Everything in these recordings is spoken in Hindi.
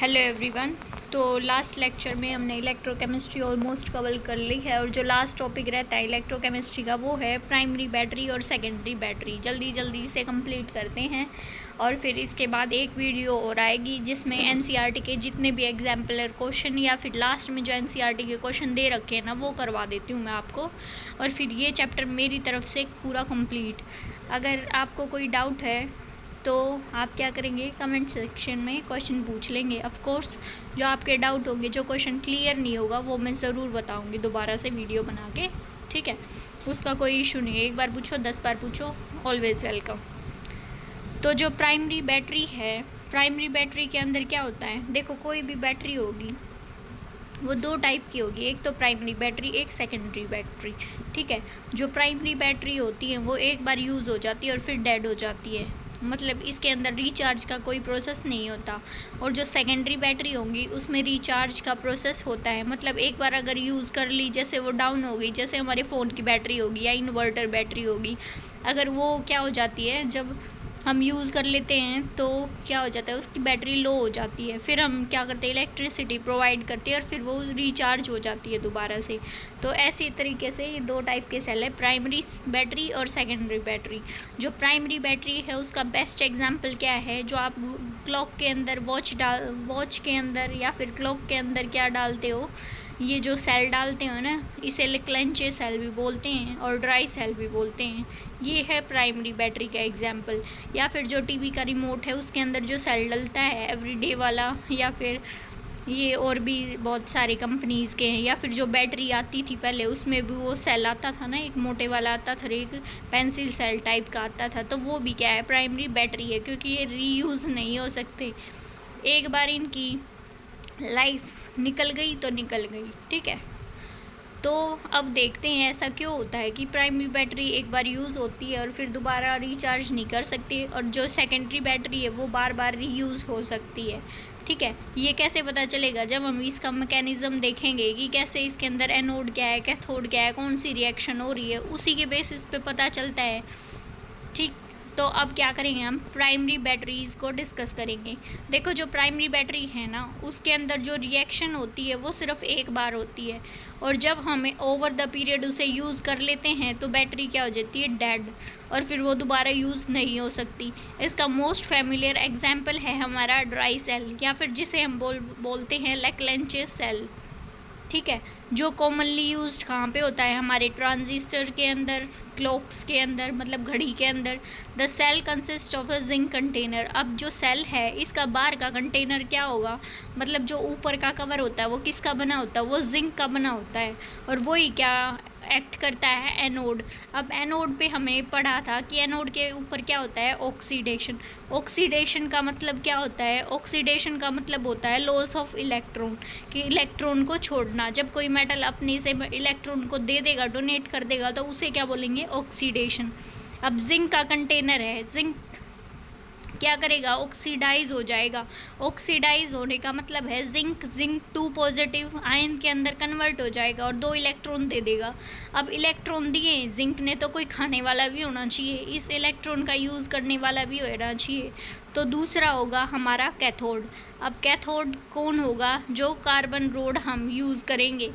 Hello everyone. तो लास्ट लेक्चर में हमने इलेक्ट्रोकेमिस्ट्री ऑलमोस्ट कवर कर ली है और जो लास्ट टॉपिक रहता है इलेक्ट्रोकेमिस्ट्री का वो है प्राइमरी बैटरी और सेकेंडरी बैटरी। जल्दी जल्दी से कंप्लीट करते हैं और फिर इसके बाद एक वीडियो और आएगी जिसमें एनसीईआरटी के जितने भी एग्जाम्पलर क्वेश्चन या फिर लास्ट में जो एनसीईआरटी के क्वेश्चन दे रखे हैं ना वो करवा देती हूँ मैं आपको। और फिर ये चैप्टर मेरी तरफ से पूरा कंप्लीट। अगर आपको कोई डाउट है तो आप क्या करेंगे, कमेंट सेक्शन में क्वेश्चन पूछ लेंगे। ऑफ कोर्स जो आपके डाउट होंगे, जो क्वेश्चन क्लियर नहीं होगा वो मैं ज़रूर बताऊंगी दोबारा से वीडियो बना के, ठीक है। उसका कोई इशू नहीं है, एक बार पूछो 10 बार पूछो, ऑलवेज़ वेलकम। तो जो प्राइमरी बैटरी है, प्राइमरी बैटरी के अंदर क्या होता है, देखो कोई भी बैटरी होगी वो दो टाइप की होगी, एक तो प्राइमरी बैटरी, एक सेकेंडरी बैटरी, ठीक है। जो प्राइमरी बैटरी होती है वो एक बार यूज़ हो जाती है और फिर डेड हो जाती है, मतलब इसके अंदर रिचार्ज का कोई प्रोसेस नहीं होता। और जो सेकेंडरी बैटरी होंगी उसमें रिचार्ज का प्रोसेस होता है, मतलब एक बार अगर यूज़ कर ली, जैसे वो डाउन हो गई, जैसे हमारे फ़ोन की बैटरी होगी या इन्वर्टर बैटरी होगी, अगर वो क्या हो जाती है, जब हम यूज़ कर लेते हैं तो क्या हो जाता है, उसकी बैटरी लो हो जाती है, फिर हम क्या करते हैं, इलेक्ट्रिसिटी प्रोवाइड करते हैं और फिर वो रिचार्ज हो जाती है दोबारा से। तो ऐसे तरीके से ये दो टाइप के सेल है, प्राइमरी बैटरी और सेकेंडरी बैटरी। जो प्राइमरी बैटरी है उसका बेस्ट एग्जांपल क्या है, जो आप क्लॉक के अंदर वॉच के अंदर या फिर क्लॉक के अंदर क्या डालते हो, ये जो सेल डालते हो ना, इसे लेक्लेंचे सेल भी बोलते हैं और ड्राई सेल भी बोलते हैं। ये है प्राइमरी बैटरी का एग्जांपल। या फिर जो टीवी का रिमोट है उसके अंदर जो सेल डलता है एवरीडे वाला, या फिर ये और भी बहुत सारे कंपनीज़ के हैं, या फिर जो बैटरी आती थी पहले उसमें भी वो सेल आता था ना, एक मोटे वाला आता था, एक पेंसिल सेल टाइप का आता था, तो वो भी क्या है, प्राइमरी बैटरी है, क्योंकि ये रीयूज़ नहीं हो सकते। एक बार इनकी लाइफ निकल गई तो निकल गई, ठीक है। तो अब देखते हैं ऐसा क्यों होता है कि प्राइमरी बैटरी एक बार यूज़ होती है और फिर दोबारा रिचार्ज नहीं कर सकती, और जो सेकेंडरी बैटरी है वो बार बार रीयूज़ हो सकती है, ठीक है। ये कैसे पता चलेगा, जब हम इसका मैकेनिज़्म देखेंगे कि कैसे इसके अंदर एनोड क्या है, कैथोड क्या है, कौन सी रिएक्शन हो रही है, उसी के बेसिस पे पता चलता है, ठीक। तो अब क्या करेंगे, हम प्राइमरी बैटरीज़ को डिस्कस करेंगे। देखो जो प्राइमरी बैटरी है ना, उसके अंदर जो रिएक्शन होती है वो सिर्फ एक बार होती है, और जब हमें ओवर द पीरियड उसे यूज़ कर लेते हैं तो बैटरी क्या हो जाती है, डेड, और फिर वो दोबारा यूज़ नहीं हो सकती। इसका मोस्ट फेमिलियर एग्जाम्पल है हमारा ड्राई सेल, या फिर जिसे हम बोलते हैं लेक्लेंचे सेल, ठीक है। जो कॉमनली यूज्ड कहाँ पे होता है, हमारे ट्रांजिस्टर के अंदर, क्लॉक्स के अंदर, मतलब घड़ी के अंदर। The cell consist of a zinc container. अब जो सेल है इसका बाहर का कंटेनर क्या होगा, मतलब जो ऊपर का कवर होता है वो किसका बना होता है, वो जिंक का बना होता है, और वही क्या एक्ट करता है, एनोड। अब एनोड पे हमने पढ़ा था कि एनोड के ऊपर क्या होता है, ऑक्सीडेशन। ऑक्सीडेशन का मतलब क्या होता है, ऑक्सीडेशन का मतलब होता है लॉस ऑफ इलेक्ट्रॉन, कि इलेक्ट्रॉन को छोड़ना। जब कोई मेटल अपने से इलेक्ट्रॉन को दे देगा, डोनेट कर देगा, तो उसे क्या बोलेंगे, ऑक्सीडेशन। अब जिंक का कंटेनर है, जिंक क्या करेगा, ऑक्सीडाइज हो जाएगा। ऑक्सीडाइज होने का मतलब है जिंक 2 पॉजिटिव आयन के अंदर कन्वर्ट हो जाएगा और 2 इलेक्ट्रॉन दे देगा। अब इलेक्ट्रॉन दिए जिंक ने, तो कोई खाने वाला भी होना चाहिए, इस इलेक्ट्रॉन का यूज़ करने वाला भी होना चाहिए। तो दूसरा होगा हमारा कैथोड। अब कैथोड कौन होगा, जो कार्बन रोड हम यूज़ करेंगे।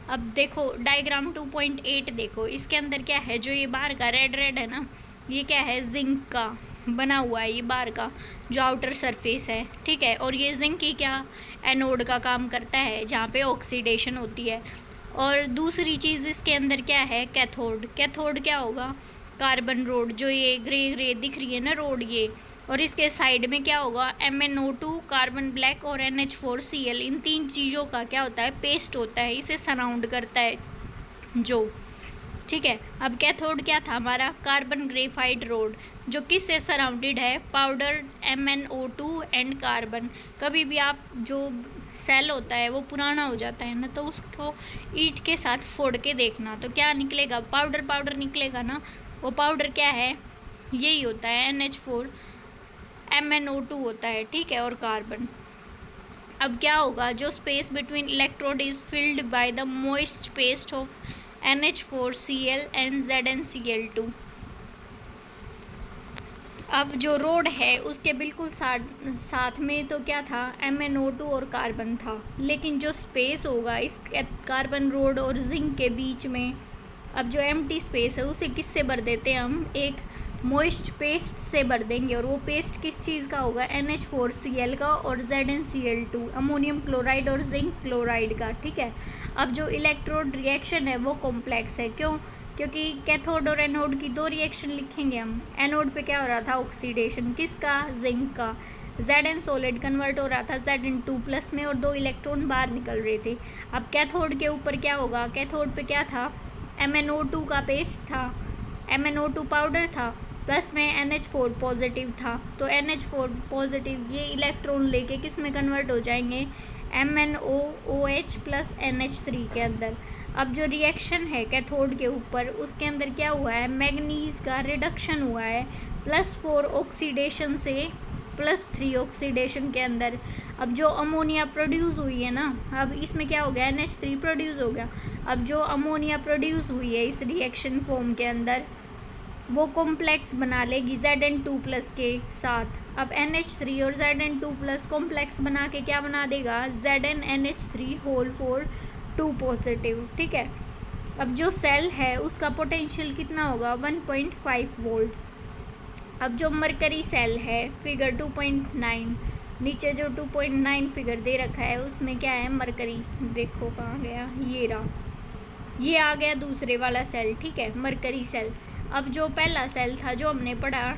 अब देखो डायग्राम 2.8 देखो, इसके अंदर क्या है, जो ये बाहर का रेड रेड है ना, ये क्या है, जिंक का बना हुआ है, ये बाहर का जो आउटर सरफेस है, ठीक है। और ये जिंक ही क्या, एनोड का काम करता है, जहाँ पे ऑक्सीडेशन होती है। और दूसरी चीज़ इसके अंदर क्या है, कैथोड। कैथोड क्या होगा, कार्बन रोड, जो ये ग्रे ग्रे दिख रही है ना रोड, ये। और इसके साइड में क्या होगा, MnO2, कार्बन ब्लैक और NH4Cl। इन 3 चीज़ों का क्या होता है, पेस्ट होता है, इसे सराउंड करता है जो, ठीक है। अब कैथोड क्या था हमारा, कार्बन ग्रेफाइट रोड, जो किससे सराउंडेड है, पाउडर MnO2 एंड कार्बन। कभी भी आप जो सेल होता है वो पुराना हो जाता है ना, तो उसको ईंट के साथ फोड़ के देखना, तो क्या निकलेगा, पाउडर पाउडर निकलेगा ना। वो पाउडर क्या है, यही होता है NH4, MnO2 होता है, ठीक है, और कार्बन। अब क्या होगा, जो space between electrode is filled by the moist paste of NH4Cl and ZnCl2। अब जो रोड है उसके बिल्कुल साथ में तो क्या था, MnO2 और कार्बन था, लेकिन जो स्पेस होगा इस कार्बन रोड और जिंक के बीच में, अब जो एम्प्टी स्पेस है उसे किससे भर देते हैं हम, एक मॉइस्ट पेस्ट से भर देंगे। और वो पेस्ट किस चीज़ का होगा, NH4Cl का और ZnCl2 अमोनियम क्लोराइड और जिंक क्लोराइड का, ठीक है। अब जो इलेक्ट्रोड रिएक्शन है वो कॉम्प्लेक्स है, क्यों, क्योंकि कैथोड और एनोड की दो रिएक्शन लिखेंगे हम। एनोड पे क्या हो रहा था, ऑक्सीडेशन, किसका, जिंक का। Zn सॉलिड कन्वर्ट हो रहा था Zn2+ में और 2 इलेक्ट्रॉन बाहर निकल रहे थे। अब कैथोड के ऊपर क्या होगा, कैथोड पे क्या था, MnO2 का पेस्ट था, MnO2 पाउडर था, प्लस में NH4 पॉजिटिव था। तो NH4 पॉजिटिव ये इलेक्ट्रॉन लेके किस में कन्वर्ट हो जाएंगे, MnOOH प्लस NH3 के अंदर। अब जो रिएक्शन है कैथोड के ऊपर उसके अंदर क्या हुआ है, मैग्नीज का रिडक्शन हुआ है +4 ऑक्सीडेशन से +3 ऑक्सीडेशन के अंदर। अब जो अमोनिया प्रोड्यूस हुई है ना, अब इसमें क्या हो गया, NH3 प्रोड्यूस हो गया। अब जो अमोनिया प्रोड्यूस हुई है इस रिएक्शन फॉर्म के अंदर वो कॉम्प्लेक्स बना लेगी Zn2+ के साथ। अब NH3 और Zn2+ कॉम्प्लेक्स बना के क्या बना देगा, ZnNH3 होल 2 पॉजिटिव, ठीक है। अब जो सेल है उसका पोटेंशियल कितना होगा, 1.5 वोल्ट। अब जो मरकरी सेल है फिगर 2.9, नीचे जो 2.9 फिगर दे रखा है उसमें क्या है, मरकरी, देखो कहाँ गया, ये रहा, ये आ गया दूसरे वाला सेल, ठीक है, मरकरी सेल। अब जो पहला सेल था जो हमने पढ़ा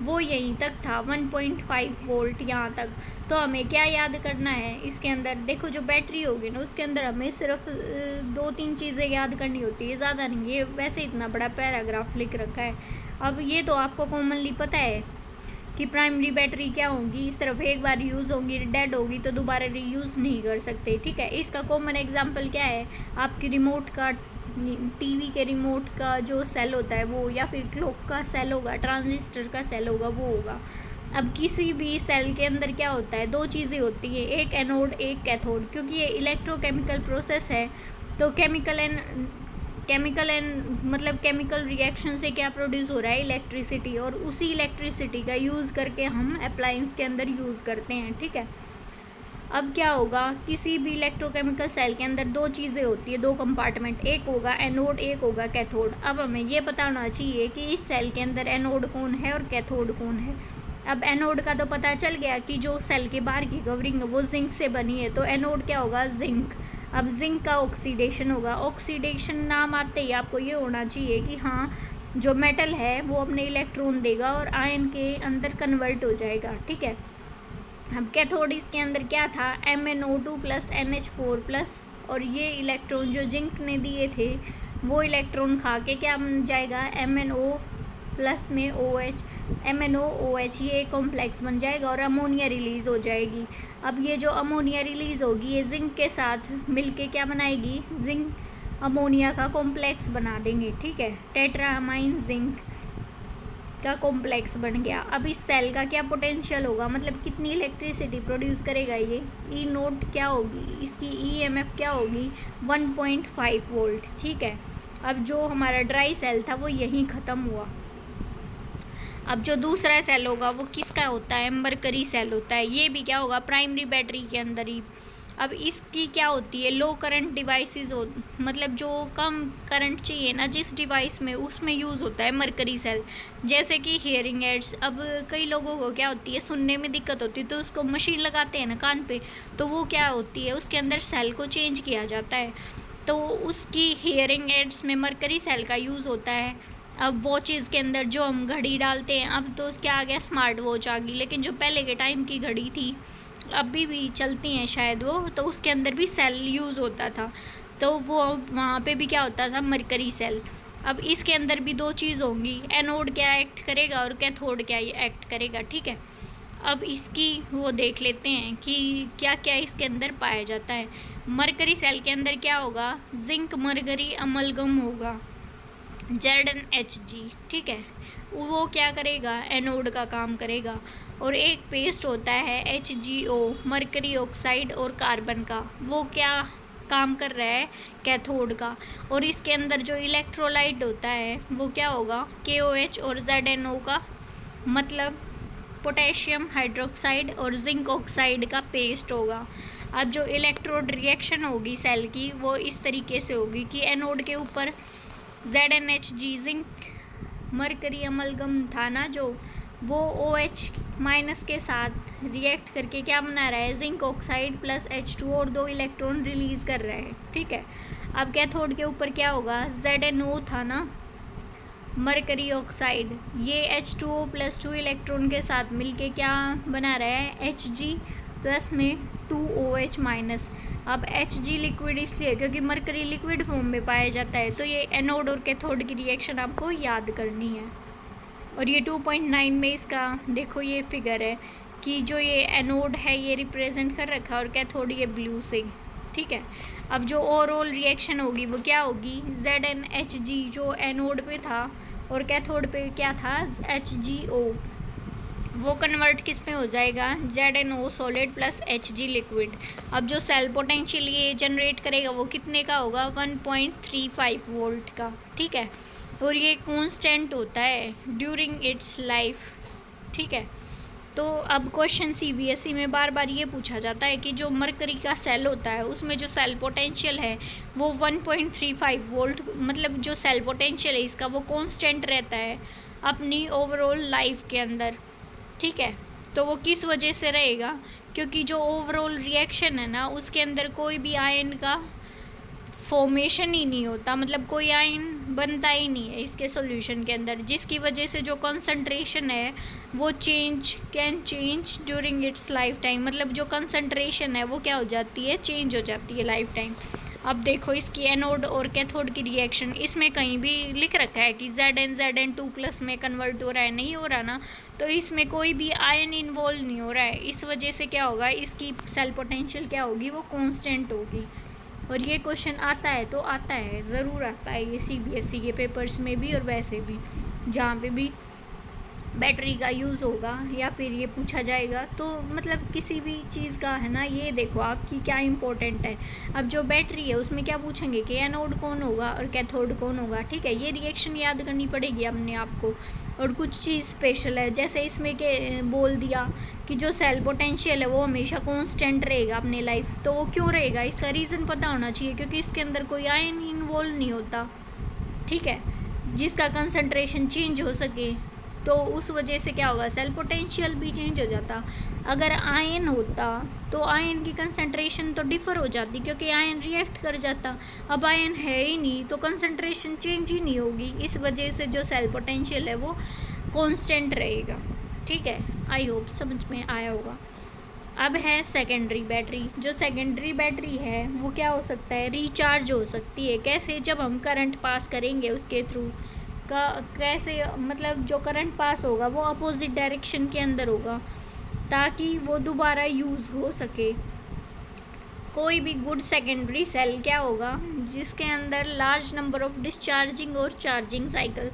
वो यहीं तक था 1.5 वोल्ट यहाँ तक। तो हमें क्या याद करना है, इसके अंदर देखो जो बैटरी होगी ना उसके अंदर हमें सिर्फ 2-3 चीज़ें याद करनी होती है, ज़्यादा नहीं। ये वैसे इतना बड़ा पैराग्राफ लिख रखा है। अब ये तो आपको कॉमनली पता है कि प्राइमरी बैटरी क्या होगी, सिर्फ एक बार यूज़ होगी, डेड होगी तो दोबारा रीयूज़ नहीं कर सकते, ठीक है। इसका कॉमन एग्जांपल क्या है, आपकी रिमोट का, टीवी के रिमोट का जो सेल होता है वो, या फिर क्लॉक का सेल होगा, ट्रांजिस्टर का सेल होगा, वो होगा। अब किसी भी सेल के अंदर क्या होता है, 2 चीज़ें होती हैं, एक एनोड एक कैथोड। क्योंकि ये इलेक्ट्रोकेमिकल प्रोसेस है तो केमिकल एंड मतलब केमिकल रिएक्शन से क्या प्रोड्यूस हो रहा है, इलेक्ट्रिसिटी, और उसी इलेक्ट्रिसिटी का यूज़ करके हम अप्लायंस के अंदर यूज़ करते हैं, ठीक है। अब क्या होगा, किसी भी इलेक्ट्रोकेमिकल सेल के अंदर 2 चीज़ें होती है, 2 कंपार्टमेंट, एक होगा एनोड एक होगा कैथोड। अब हमें ये पता होना चाहिए कि इस सेल के अंदर एनोड कौन है और कैथोड कौन है। अब एनोड का तो पता चल गया कि जो सेल के बाहर की कवरिंग है वो जिंक से बनी है, तो एनोड क्या होगा, जिंक। अब जिंक का ऑक्सीडेशन होगा, ऑक्सीडेशन नाम आते ही आपको ये होना चाहिए कि हाँ जो मेटल है वो अपने इलेक्ट्रॉन देगा और आयन के अंदर कन्वर्ट हो जाएगा, ठीक है। अब कैथोड इसके अंदर क्या था, MnO2 प्लस NH4+, और ये इलेक्ट्रॉन जो जिंक ने दिए थे वो इलेक्ट्रॉन खा के क्या बन जाएगा, MnO+ में OH, MnOOH, ये कॉम्प्लेक्स बन जाएगा और अमोनिया रिलीज़ हो जाएगी। अब ये जो अमोनिया रिलीज़ होगी ये जिंक के साथ मिलके क्या बनाएगी, जिंक अमोनिया का कॉम्प्लेक्स बना देंगे, ठीक है, टेट्रामाइन जिंक का कॉम्प्लेक्स बन गया। अब इस सेल का क्या पोटेंशियल होगा, मतलब कितनी इलेक्ट्रिसिटी प्रोड्यूस करेगा ये, E0 क्या होगी, इसकी EMF क्या होगी, 1.5 वोल्ट, ठीक है। अब जो हमारा ड्राई सेल था वो यहीं ख़त्म हुआ। अब जो दूसरा सेल होगा वो किसका होता है, मरकरी सेल होता है। ये भी क्या होगा, प्राइमरी बैटरी के अंदर ही। अब इसकी क्या होती है, लो करंट डिवाइसेस हो, मतलब जो कम करंट चाहिए ना जिस डिवाइस में, उसमें यूज़ होता है मरकरी सेल। जैसे कि हियरिंग एड्स, अब कई लोगों को क्या होती है, सुनने में दिक्कत होती है तो उसको मशीन लगाते हैं ना कान पे, तो वो क्या होती है, उसके अंदर सेल को चेंज किया जाता है, तो उसकी हियरिंग एड्स में मरकरी सेल का यूज़ होता है। अब वॉचेज़ के अंदर जो हम घड़ी डालते हैं, अब तो क्या आ गया, स्मार्ट वॉच आ गई, लेकिन जो पहले के टाइम की घड़ी थी अभी भी चलती हैं शायद वो, तो उसके अंदर भी सेल यूज़ होता था, तो वो वहाँ पे भी क्या होता था, मरकरी सेल। अब इसके अंदर भी 2 चीज़ होंगी, एनोड क्या एक्ट करेगा और कैथोड क्या एक्ट करेगा, ठीक है। अब इसकी वो देख लेते हैं कि क्या क्या इसके अंदर पाया जाता है। मरकरी सेल के अंदर क्या होगा, जिंक मरकरी अमलगम होगा, ZnHg, ठीक है, वो क्या करेगा, एनोड का काम करेगा। और एक पेस्ट होता है HgO, मरकरी ऑक्साइड और कार्बन का, वो क्या काम कर रहा है, कैथोड का। और इसके अंदर जो इलेक्ट्रोलाइट होता है वो क्या होगा, KOH और ZnO का मतलब पोटेशियम हाइड्रोक्साइड और जिंक ऑक्साइड का पेस्ट होगा। अब जो इलेक्ट्रोड रिएक्शन होगी सेल की वो इस तरीके से होगी कि एनोड के ऊपर ZnHg जिंक मरकरी अमलगम था ना जो, वो OH- के साथ रिएक्ट करके क्या बना रहा है, जिंक ऑक्साइड प्लस H2 और 2 इलेक्ट्रॉन रिलीज कर रहा है। ठीक है, अब कैथोड के ऊपर क्या होगा, ZnO था ना मरकरी ऑक्साइड, ये H2O प्लस 2 इलेक्ट्रॉन के साथ मिलके क्या बना रहा है, Hg प्लस में 2OH-। अब Hg लिक्विड इसलिए क्योंकि मरकरी लिक्विड फॉर्म में पाया जाता है, तो ये एनोड और कैथोड की रिएक्शन आपको याद करनी है। और ये 2.9 में इसका देखो ये फिगर है कि जो ये एनोड है ये रिप्रेजेंट कर रखा है और कैथोड ये ब्लू से। ठीक है, अब जो ओवरऑल रिएक्शन होगी वो क्या होगी, ZnHg जो एनोड पे था और कैथोड पे क्या था HgO, वो कन्वर्ट किस में हो जाएगा, ZnO solid plus Hg liquid. अब जो सेल पोटेंशियल ये जनरेट करेगा वो कितने का होगा, 1.35 वोल्ट का। ठीक है, और ये कांस्टेंट होता है ड्यूरिंग इट्स लाइफ। ठीक है, तो अब क्वेश्चन CBSE में बार बार ये पूछा जाता है कि जो मरकरी का सेल होता है उसमें जो सेल पोटेंशियल है वो 1.35 वोल्ट, मतलब जो सेल पोटेंशियल है इसका वो कांस्टेंट रहता है अपनी ओवरऑल लाइफ के अंदर। ठीक है, तो वो किस वजह से रहेगा, क्योंकि जो ओवरऑल रिएक्शन है ना उसके अंदर कोई भी आयन का फॉर्मेशन ही नहीं होता, मतलब कोई आयन बनता ही नहीं है इसके सॉल्यूशन के अंदर, जिसकी वजह से जो कंसंट्रेशन है वो can change during its life time, मतलब जो कंसंट्रेशन है वो क्या हो जाती है, चेंज हो जाती है लाइफ टाइम। अब देखो इसकी एनोड और कैथोड की रिएक्शन, इसमें कहीं भी लिख रखा है कि Zn2 प्लस में कन्वर्ट हो रहा है, नहीं हो रहा ना, तो इसमें कोई भी आयन इन्वॉल्व नहीं हो रहा है, इस वजह से क्या होगा, इसकी सेल पोटेंशियल क्या होगी, वो कांस्टेंट होगी। और ये क्वेश्चन आता है तो आता है, ज़रूर आता है ये CBSE के पेपर्स में भी और वैसे भी जहाँ पे भी बैटरी का यूज़ होगा या फिर ये पूछा जाएगा, तो मतलब किसी भी चीज़ का है ना, ये देखो आपकी क्या इम्पोर्टेंट है। अब जो बैटरी है उसमें क्या पूछेंगे कि एनोड कौन होगा और कैथोड कौन होगा। ठीक है, ये रिएक्शन याद करनी पड़ेगी अपने आप को। और कुछ चीज़ स्पेशल है, जैसे इसमें के बोल दिया कि जो सेल पोटेंशियल है वो हमेशा कांस्टेंट रहेगा अपने लाइफ, तो वो क्यों रहेगा, इसका रीज़न पता होना चाहिए, क्योंकि इसके अंदर कोई आयन इन्वॉल्व नहीं होता। ठीक है, जिसका कंसंट्रेशन चेंज हो सके, तो उस वजह से क्या होगा, सेल पोटेंशियल भी चेंज हो जाता। अगर आयन होता तो आयन की कंसंट्रेशन तो डिफ़र हो जाती, क्योंकि आयन रिएक्ट कर जाता। अब आयन है ही नहीं तो कंसंट्रेशन चेंज ही नहीं होगी, इस वजह से जो सेल पोटेंशियल है वो कांस्टेंट रहेगा। ठीक है, आई होप समझ में आया होगा। अब है सेकेंडरी बैटरी। जो सेकेंडरी बैटरी है वो क्या हो सकता है, रिचार्ज हो सकती है। कैसे, जब हम करंट पास करेंगे उसके थ्रू का, कैसे मतलब जो करंट पास होगा वो अपोजिट डायरेक्शन के अंदर होगा ताकि वो दोबारा यूज़ हो सके। कोई भी गुड सेकेंडरी सेल क्या होगा, जिसके अंदर लार्ज नंबर ऑफ डिस्चार्जिंग और चार्जिंग साइकिल,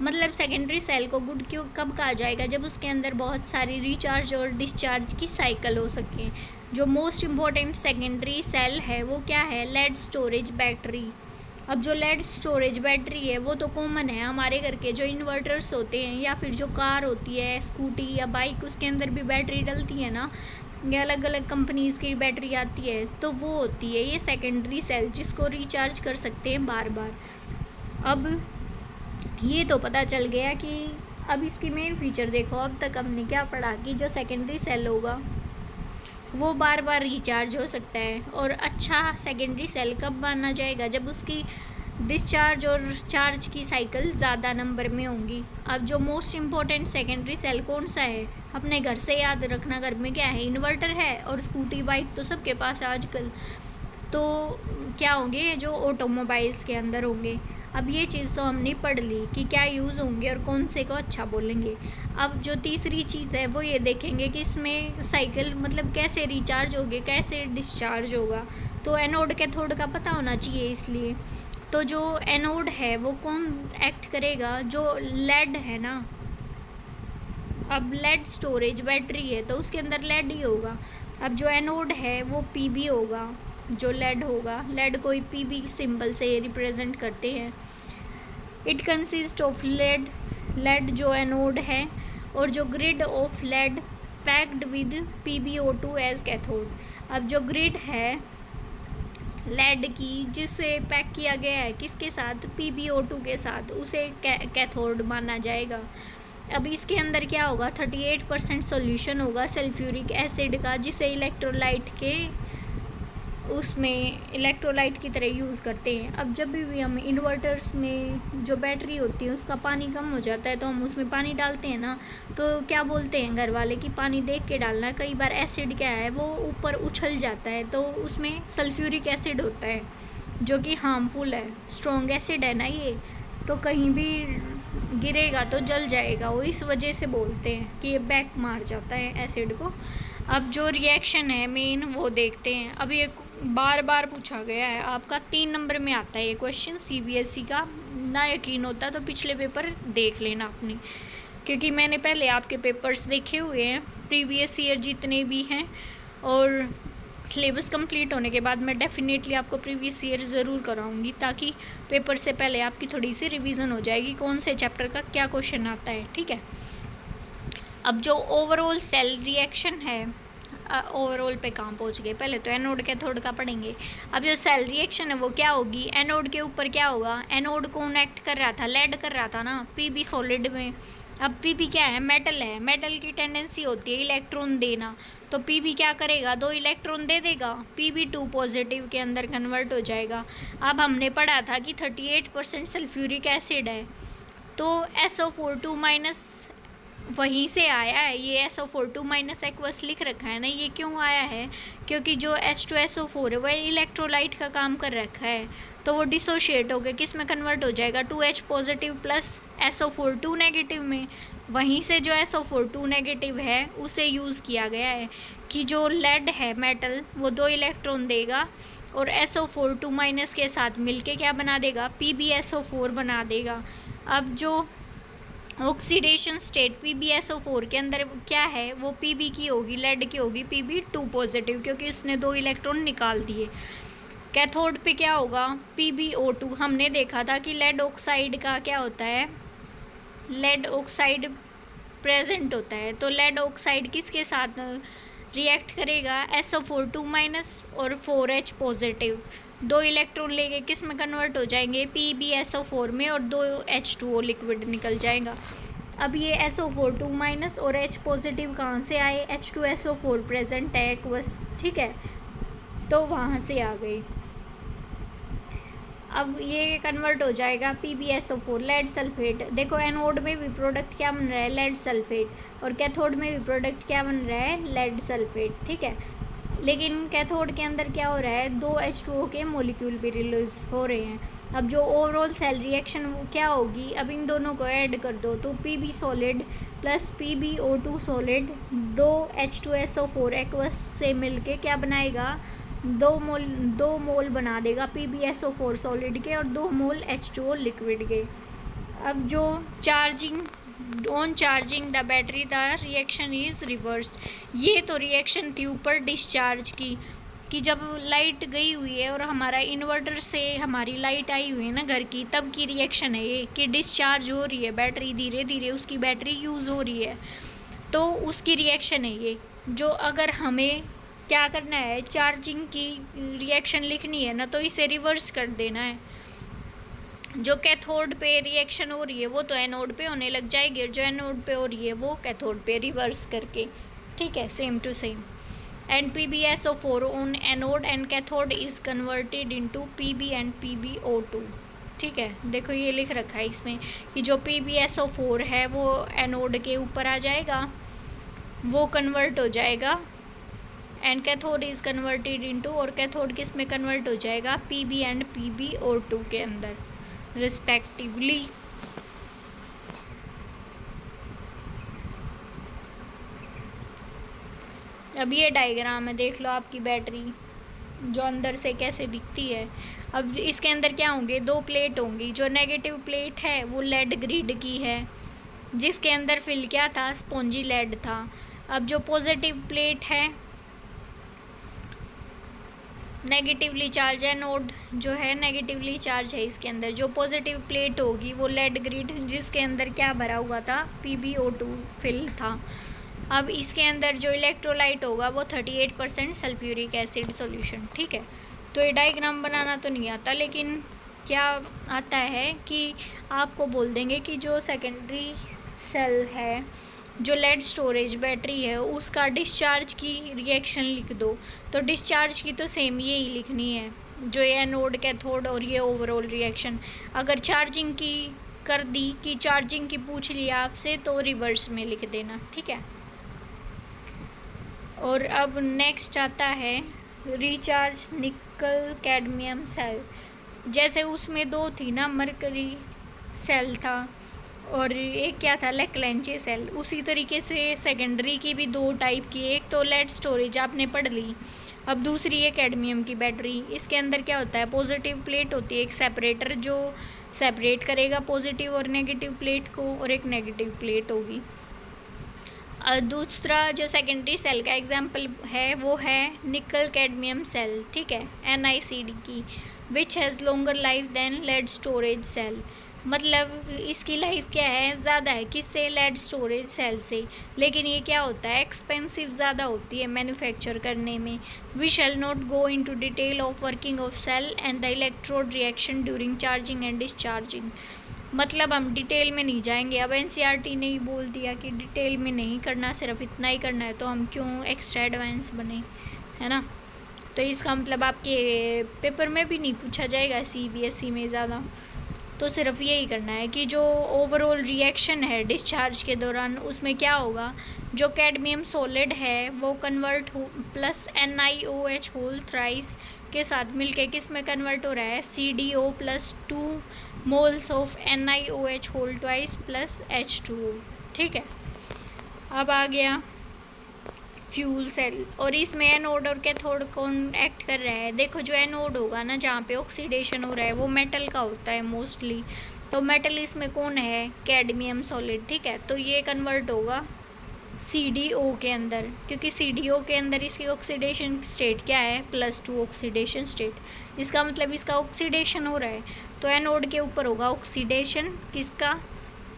मतलब सेकेंडरी सेल को गुड क्यों कब कहा जाएगा, जब उसके अंदर बहुत सारी रिचार्ज और डिस्चार्ज की साइकिल हो सके। जो मोस्ट इम्पॉर्टेंट सेकेंडरी सेल है वो क्या है, लेड स्टोरेज बैटरी। अब जो लेड स्टोरेज बैटरी है वो तो कॉमन है हमारे घर के जो इन्वर्टर्स होते हैं, या फिर जो कार होती है, स्कूटी या बाइक, उसके अंदर भी बैटरी डलती है ना, ये अलग अलग कंपनीज़ की बैटरी आती है, तो वो होती है ये सेकेंडरी सेल, जिसको रिचार्ज कर सकते हैं बार बार। अब ये तो पता चल गया कि अब इसकी मेन फीचर देखो, अब तक हमने क्या पढ़ा कि जो सेकेंडरी सेल होगा वो बार बार रिचार्ज हो सकता है। और अच्छा सेकेंडरी सेल कब माना जाएगा, जब उसकी डिस्चार्ज और चार्ज की साइकिल ज़्यादा नंबर में होंगी। अब जो मोस्ट इम्पॉर्टेंट सेकेंडरी सेल कौन सा है, अपने घर से याद रखना, घर में क्या है, इन्वर्टर है और स्कूटी बाइक तो सबके पास है आजकल, तो क्या होंगे, जो ऑटोमोबाइल्स के अंदर होंगे। अब ये चीज़ तो हमने पढ़ ली कि क्या यूज़ होंगे और कौन से को अच्छा बोलेंगे। अब जो तीसरी चीज़ है वो ये देखेंगे कि इसमें साइकिल मतलब कैसे रिचार्ज होगी, कैसे डिस्चार्ज होगा। तो एनोड कैथोड का पता होना चाहिए इसलिए। तो जो एनोड है वो कौन एक्ट करेगा, जो लेड है ना, अब लेड स्टोरेज बैटरी है तो उसके अंदर लेड ही होगा। अब जो एनोड है वो पीबी होगा, जो लेड होगा, लेड को पीबी सिंबल से रिप्रेजेंट करते हैं। It consist of lead, lead जो एनोड है और जो grid of lead packed with PbO2 as cathode. अब जो ग्रिड है लेड की जिसे पैक किया गया है किसके साथ, PbO2 के साथ, उसे कैथोड माना जाएगा। अब इसके अंदर क्या होगा, 38% सॉल्यूशन होगा सल्फ्यूरिक एसिड का, जिसे इलेक्ट्रोलाइट के उसमें इलेक्ट्रोलाइट की तरह यूज़ करते हैं। अब जब भी हम इन्वर्टर्स में जो बैटरी होती है उसका पानी कम हो जाता है तो हम उसमें पानी डालते हैं ना, तो क्या बोलते हैं घर वाले कि पानी देख के डालना। कई बार एसिड क्या है वो ऊपर उछल जाता है, तो उसमें सल्फ्यूरिक एसिड होता है जो कि हार्मफुल है, स्ट्रॉन्ग एसिड है ना ये, तो कहीं भी गिरेगा तो जल जाएगा, वो इस वजह से बोलते हैं कि ये बैक मार जाता है एसिड को। अब जो रिएक्शन है मेन वो देखते हैं। अब ये बार बार पूछा गया है, आपका 3 नंबर में आता है ये क्वेश्चन CBSE का। ना यकीन होता तो पिछले पेपर देख लेना अपने, क्योंकि मैंने पहले आपके पेपर्स देखे हुए हैं प्रीवियस ईयर जितने भी हैं, और सिलेबस कंप्लीट होने के बाद मैं डेफिनेटली आपको प्रीवियस ईयर ज़रूर कराऊंगी, ताकि पेपर से पहले आपकी थोड़ी सी रिवीजन हो जाएगी कौन से चैप्टर का क्या क्वेश्चन आता है, ठीक है। अब जो ओवरऑल सेल रिएक्शन है, ओवरऑल पे कहाँ पहुँच गए, पहले तो एनोड कैथोड का पढ़ेंगे। अब जो सेल रिएक्शन है वो क्या होगी, एनोड के ऊपर क्या होगा, एनोड कौन एक्ट कर रहा था, लेड कर रहा था ना Pb सॉलिड में। अब Pb क्या है, मेटल है, मेटल की टेंडेंसी होती है इलेक्ट्रॉन देना, तो Pb क्या करेगा, 2 इलेक्ट्रॉन दे देगा, Pb2 पॉजिटिव के अंदर कन्वर्ट हो जाएगा। अब हमने पढ़ा था कि 38% सल्फ्यूरिक एसिड है, तो SO42 माइनस वहीं से आया है, ये SO42 माइनस एक्वस लिख रखा है ना, ये क्यों आया है, क्योंकि जो H2SO4 है वह इलेक्ट्रोलाइट का काम कर रखा है, तो वो डिसोशिएट होकर किस में कन्वर्ट हो जाएगा, 2H positive plus SO42 negative में। वहीं से जो SO42 नेगेटिव है उसे यूज़ किया गया है कि जो लेड है मेटल वो 2 इलेक्ट्रॉन देगा और SO42 माइनस के साथ मिलके क्या बना देगा, PbSO4 बना देगा। अब जो ऑक्सीडेशन स्टेट PbSO4 के अंदर क्या है, वो Pb की होगी, लेड की होगी Pb2 पॉजिटिव, क्योंकि इसने 2 इलेक्ट्रॉन निकाल दिए। कैथोड पे क्या होगा, PbO2। हमने देखा था कि लेड ऑक्साइड का क्या होता है, लेड ऑक्साइड प्रेजेंट होता है, तो लेड ऑक्साइड किसके साथ रिएक्ट करेगा, SO42 माइनस और 4H पॉजिटिव, 2 इलेक्ट्रॉन लेके किस में कन्वर्ट हो जाएंगे, PbSO4 में, और 2 H2O लिक्विड निकल जाएगा। अब ये SO42 माइनस और H पॉजिटिव कहाँ से आए, H2SO4 प्रेजेंट है एक्वस, ठीक है, तो वहाँ से आ गए। अब ये कन्वर्ट हो जाएगा PbSO4 लेड सल्फेट। देखो एनोड में भी प्रोडक्ट क्या बन रहा है, लेड सल्फेट, और कैथोड में भी प्रोडक्ट क्या बन रहा है, लेड सल्फेट, ठीक है। लेकिन कैथोड के अंदर क्या हो रहा है, 2 H2O के मॉलिक्यूल भी रिलीज हो रहे हैं। अब जो ओवरऑल सेल रिएक्शन वो क्या होगी, अब इन दोनों को ऐड कर दो तो Pb solid plus PbO2 solid 2 H2SO4 aqueous से मिलके क्या बनाएगा, 2 मोल बना देगा PbSO4 सॉलिड के और 2 मोल H2O लिक्विड के। अब जो charging on charging the battery the reaction is reverse, ये तो रिएक्शन थी ऊपर डिस्चार्ज की, कि जब लाइट गई हुई है और हमारा इन्वर्टर से हमारी लाइट आई हुई है ना घर की, तब की रिएक्शन है ये कि डिस्चार्ज हो रही है बैटरी, धीरे धीरे उसकी बैटरी यूज़ हो रही है, तो उसकी रिएक्शन है ये। जो अगर हमें क्या करना है, चार्जिंग की रिएक्शन लिखनी है ना, तो इसे रिवर्स कर देना है। जो कैथोड पे रिएक्शन हो रही है वो तो एनोड पे होने लग जाएगी, और जो एनोड पे हो रही है वो कैथोड पे रिवर्स करके, ठीक है, same to same. And PbSO4 on anode and cathode is converted into Pb and PbO2, ठीक है। देखो ये लिख रखा है इसमें कि जो PbSO4 है वो एनोड के ऊपर आ जाएगा, वो कन्वर्ट हो जाएगा, and cathode is converted into, और कैथोड किस में कन्वर्ट हो जाएगा, Pb एंड PbO2 के अंदर रिस्पेक्टिवली। अब ये डायग्राम है, देख लो आपकी बैटरी जो अंदर से कैसे दिखती है। अब इसके अंदर क्या होंगे, 2 प्लेट होंगी। जो नेगेटिव प्लेट है वो लेड ग्रिड की है, जिसके अंदर फिल क्या था, स्पॉन्जी लेड था। अब जो पॉजिटिव प्लेट है नेगेटिवली चार्ज एनोड जो है नेगेटिवली चार्ज है, इसके अंदर जो पॉजिटिव प्लेट होगी वो लेड ग्रिड जिसके अंदर क्या भरा हुआ था, PbO2 फिल था। अब इसके अंदर जो इलेक्ट्रोलाइट होगा वो 38% सल्फ्यूरिक एसिड सॉल्यूशन। ठीक है, तो ये डायग्राम बनाना तो नहीं आता, लेकिन क्या आता है कि आपको बोल देंगे कि जो सेकेंडरी सेल है, जो लेड स्टोरेज बैटरी है, उसका डिस्चार्ज की रिएक्शन लिख दो। तो डिस्चार्ज की तो सेम यही लिखनी है, जो ये एनोड कैथोड और ये ओवरऑल रिएक्शन। अगर चार्जिंग की कर दी कि चार्जिंग की पूछ लिया आपसे तो रिवर्स में लिख देना। ठीक है, और अब नेक्स्ट आता है रिचार्ज निकल कैडमियम सेल। जैसे उसमें दो थी ना, मरकरी सेल था और एक क्या था, लेक्लेंचे सेल। उसी तरीके से सेकेंडरी की भी दो टाइप की, एक तो लेड स्टोरेज आपने पढ़ ली, अब दूसरी है कैडमियम की बैटरी। इसके अंदर क्या होता है, पॉजिटिव प्लेट होती है, एक सेपरेटर जो सेपरेट करेगा पॉजिटिव और नेगेटिव प्लेट को, और एक नेगेटिव प्लेट होगी। दूसरा जो सेकेंडरी सेल का एग्जाम्पल है वो है निकल कैडमियम सेल। ठीक है, NiCd की, which has longer life than lead storage cell. मतलब इसकी लाइफ क्या है, ज़्यादा है किससे, लेड स्टोरेज सेल से। लेकिन ये क्या होता है, एक्सपेंसिव ज़्यादा होती है मैन्युफैक्चर करने में। We shall not go into detail of working of cell and the electrode reaction during charging and discharging. मतलब हम डिटेल में नहीं जाएंगे। अब NCERT ने ही बोल दिया कि डिटेल में नहीं करना, सिर्फ इतना ही करना है, तो हम क्यों एक्स्ट्रा एडवांस बने, है ना। तो इसका मतलब आपके पेपर में भी नहीं पूछा जाएगा CBSE में ज़्यादा, तो सिर्फ यही करना है कि जो ओवरऑल रिएक्शन है डिस्चार्ज के दौरान उसमें क्या होगा, जो कैडमियम सॉलिड है वो कन्वर्ट हो प्लस NiOH होल थ्राइस के साथ मिलके किस में कन्वर्ट हो रहा है, CdO plus 2 moles of NiOH whole twice plus H2O। ठीक है, अब आ गया फ्यूल सेल, और इसमें एनोड और कैथोड कौन एक्ट कर रहा है। देखो जो एनोड होगा ना, जहाँ पे ऑक्सीडेशन हो रहा है, वो मेटल का होता है मोस्टली, तो मेटल इसमें कौन है, कैडमियम सॉलिड। ठीक है, तो ये कन्वर्ट होगा CdO के अंदर, क्योंकि CdO के अंदर इसकी ऑक्सीडेशन स्टेट क्या है, +2 ऑक्सीडेशन स्टेट। इसका मतलब इसका ऑक्सीडेशन हो रहा है, तो एनोड के ऊपर होगा ऑक्सीडेशन किसका,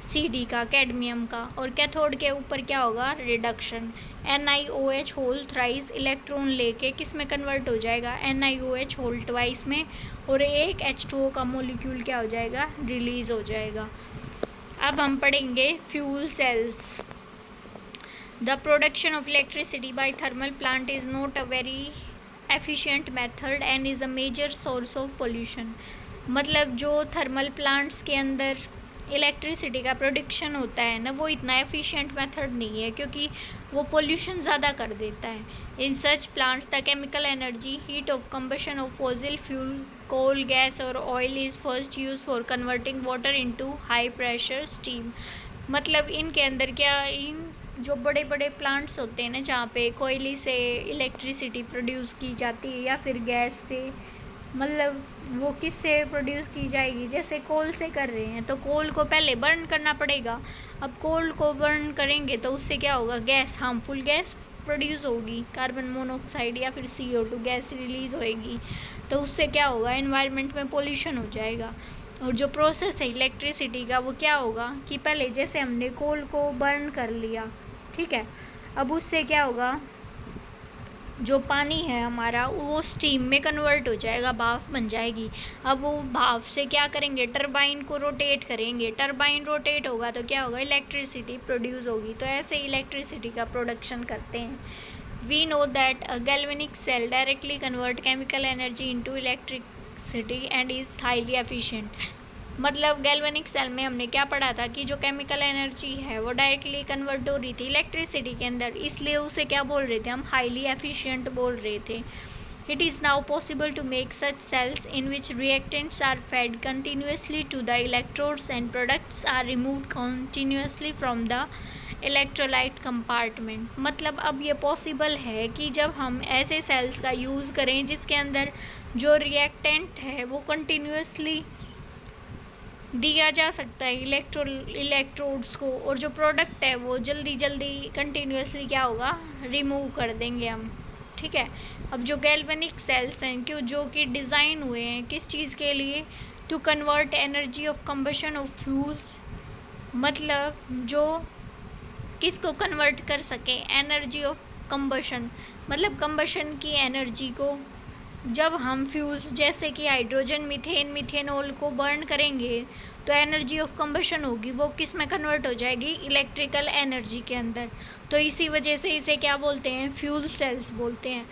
CD का, कैडमियम का, और कैथोड के ऊपर क्या होगा, reduction. NiOH whole thrice electron लेके किस में कन्वर्ट हो जाएगा, NiOH होल ट्वाइस में, और एक H2O का मोलिक्यूल क्या हो जाएगा, रिलीज हो जाएगा। अब हम पढ़ेंगे fuel cells. The production of electricity by thermal plant is not a very efficient method and is a major source of pollution. मतलब जो थर्मल प्लांट्स के अंदर इलेक्ट्रिसिटी का प्रोडक्शन होता है ना, वो इतना एफिशिएंट मेथड नहीं है, क्योंकि वो पोल्यूशन ज़्यादा कर देता है। In such plants the chemical energy heat of combustion of fossil fuel coal gas और oil is first use for converting water into high pressure steam. मतलब इनके अंदर क्या, इन जो बड़े बड़े प्लांट्स होते हैं ना, जहाँ पे कोयले से इलेक्ट्रिसिटी प्रोड्यूस की जाती है या फिर गैस से, मतलब वो किससे प्रोड्यूस की जाएगी, जैसे कोल से कर रहे हैं तो कोल को पहले बर्न करना पड़ेगा। अब कोल को बर्न करेंगे तो उससे क्या होगा, गैस, हार्मफुल गैस प्रोड्यूस होगी, कार्बन मोनोऑक्साइड या फिर CO2 गैस रिलीज़ होएगी, तो उससे क्या होगा, एनवायरनमेंट में पोल्यूशन हो जाएगा। और जो प्रोसेस है इलेक्ट्रिसिटी का वो क्या होगा कि पहले जैसे हमने कोल को बर्न कर लिया, ठीक है, अब उससे क्या होगा, जो पानी है हमारा वो स्टीम में कन्वर्ट हो जाएगा, भाप बन जाएगी। अब वो भाप से क्या करेंगे, टरबाइन को रोटेट करेंगे, टरबाइन रोटेट होगा तो क्या होगा, इलेक्ट्रिसिटी प्रोड्यूस होगी। तो ऐसे इलेक्ट्रिसिटी का प्रोडक्शन करते हैं। We know that a galvanic cell directly convert chemical energy into electricity and is highly efficient. मतलब गैल्वेनिक सेल में हमने क्या पढ़ा था कि जो केमिकल एनर्जी है वो डायरेक्टली कन्वर्ट हो रही थी इलेक्ट्रिसिटी के अंदर, इसलिए उसे क्या बोल रहे थे हम, हाईली एफिशिएंट बोल रहे थे। It is now possible to make such cells in which reactants are fed continuously to the electrodes and products are removed continuously from the electrolyte compartment. मतलब अब ये पॉसिबल है कि जब हम ऐसे सेल्स का यूज़ करें जिसके अंदर जो रिएक्टेंट है वो कंटिन्यूसली दिया जा सकता है इलेक्ट्रोड्स को, और जो प्रोडक्ट है वो जल्दी जल्दी कंटिन्यूसली क्या होगा, रिमूव कर देंगे हम। ठीक है। अब जो गैल्वेनिक सेल्स हैं जो कि डिज़ाइन हुए हैं किस चीज़ के लिए, to convert energy of combustion of fuels, मतलब जो किसको कन्वर्ट कर सके, एनर्जी ऑफ कंबशन, मतलब कंबशन की एनर्जी को। जब हम फ्यूल्स जैसे कि हाइड्रोजन, मीथेन, मिथेनॉल को बर्न करेंगे तो एनर्जी ऑफ कंबशन होगी, वो किस में कन्वर्ट हो जाएगी, इलेक्ट्रिकल एनर्जी के अंदर। तो इसी वजह से इसे क्या बोलते हैं, फ्यूल सेल्स बोलते हैं।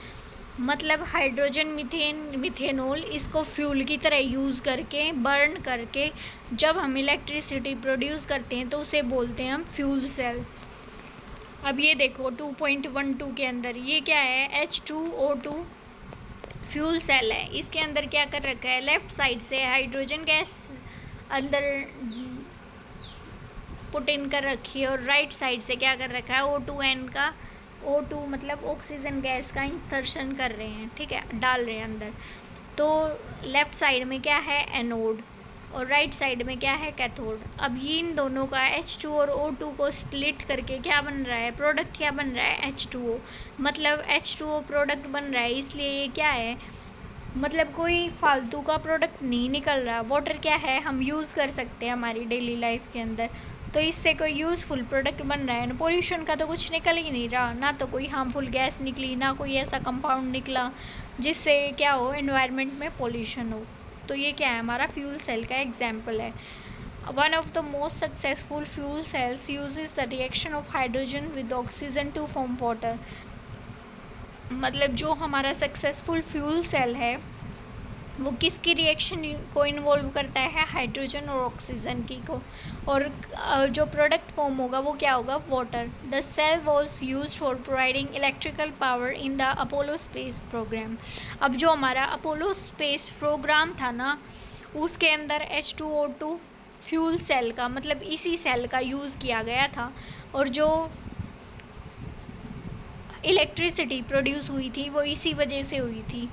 मतलब हाइड्रोजन, मीथेन, मिथेनॉल इसको फ्यूल की तरह यूज़ करके, बर्न करके जब हम इलेक्ट्रिसिटी प्रोड्यूस करते हैं तो उसे बोलते हैं हम फ्यूल सेल। अब ये देखो 2.12 के अंदर ये क्या है, H2O2 फ्यूल सेल है। इसके अंदर क्या कर रखा है, लेफ़्ट साइड से हाइड्रोजन गैस अंदर पुट इन कर रखी है और राइट साइड से क्या कर रखा है, O2N का, O2 मतलब ऑक्सीजन गैस का इंसर्शन कर रहे हैं, ठीक है, डाल रहे हैं अंदर। तो लेफ़्ट साइड में क्या है, एनोड, और राइट साइड में क्या है, कैथोड। अब ये इन दोनों का H2 और O2 को स्प्लिट करके क्या बन रहा है, प्रोडक्ट क्या बन रहा है, H2O। मतलब H2O प्रोडक्ट बन रहा है, इसलिए ये क्या है, मतलब कोई फालतू का प्रोडक्ट नहीं निकल रहा। वाटर क्या है, हम यूज़ कर सकते हैं हमारी डेली लाइफ के अंदर, तो इससे कोई यूज़फुल प्रोडक्ट बन रहा है ना। पोल्यूशन का तो कुछ निकल ही नहीं रहा, ना तो कोई हार्मफुल गैस निकली, ना कोई ऐसा कंपाउंड निकला जिससे क्या हो, एनवायरनमेंट में पोल्यूशन हो। तो ये क्या है, हमारा फ्यूल सेल का एग्जाम्पल है। One of the most successful fuel cells uses the reaction of hydrogen with oxygen to form water. मतलब जो हमारा सक्सेसफुल फ्यूल सेल है वो किसकी रिएक्शन को इन्वॉल्व करता है, हाइड्रोजन और ऑक्सीजन की को, और जो प्रोडक्ट फॉर्म होगा वो क्या होगा, water. The cell was use for providing electrical power in the Apollo space program. अब जो हमारा अपोलो स्पेस प्रोग्राम था ना, उसके अंदर H2O2 फ्यूल सेल का, मतलब इसी सेल का यूज़ किया गया था, और जो इलेक्ट्रिसिटी प्रोड्यूस हुई थी वो इसी वजह से हुई थी,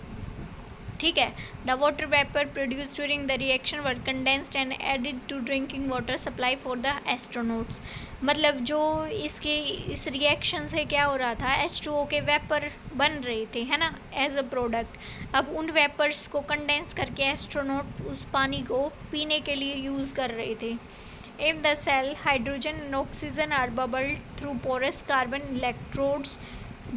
ठीक है। The water vapour produce during the reaction were condensed and added to drinking water supply for the astronauts. मतलब जो इसके इस रिएक्शन से क्या हो रहा था, H2O के वेपर बन रहे थे, है ना, एज अ प्रोडक्ट। अब उन वेपर्स को कंडेंस करके एस्ट्रोनॉट उस पानी को पीने के लिए यूज़ कर रहे थे। In the cell, hydrogen and oxygen are bubbled through porous carbon electrodes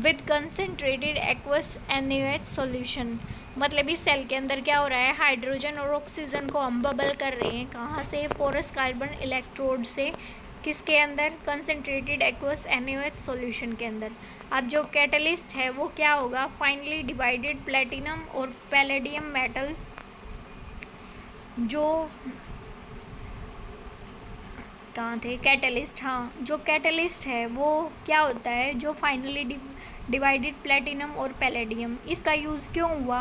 with concentrated aqueous NaOH solution। मतलब इस सेल के अंदर क्या हो रहा है, हाइड्रोजन और ऑक्सीजन को हम बबल कर रहे हैं, कहाँ से, पोरस कार्बन इलेक्ट्रोड से, किसके अंदर, कंसनट्रेटेड एक्वस NaOH सॉल्यूशन के अंदर। अब जो कैटलिस्ट है वो क्या होगा, फाइनली डिवाइडेड प्लेटिनम और पैलेडियम मेटल। जो कहाँ थे, कैटलिस्ट, हाँ, जो कैटलिस्ट है वो क्या होता है, जो फाइनली डिवाइडेड प्लेटिनम और पैलेडियम। इसका यूज़ क्यों हुआ,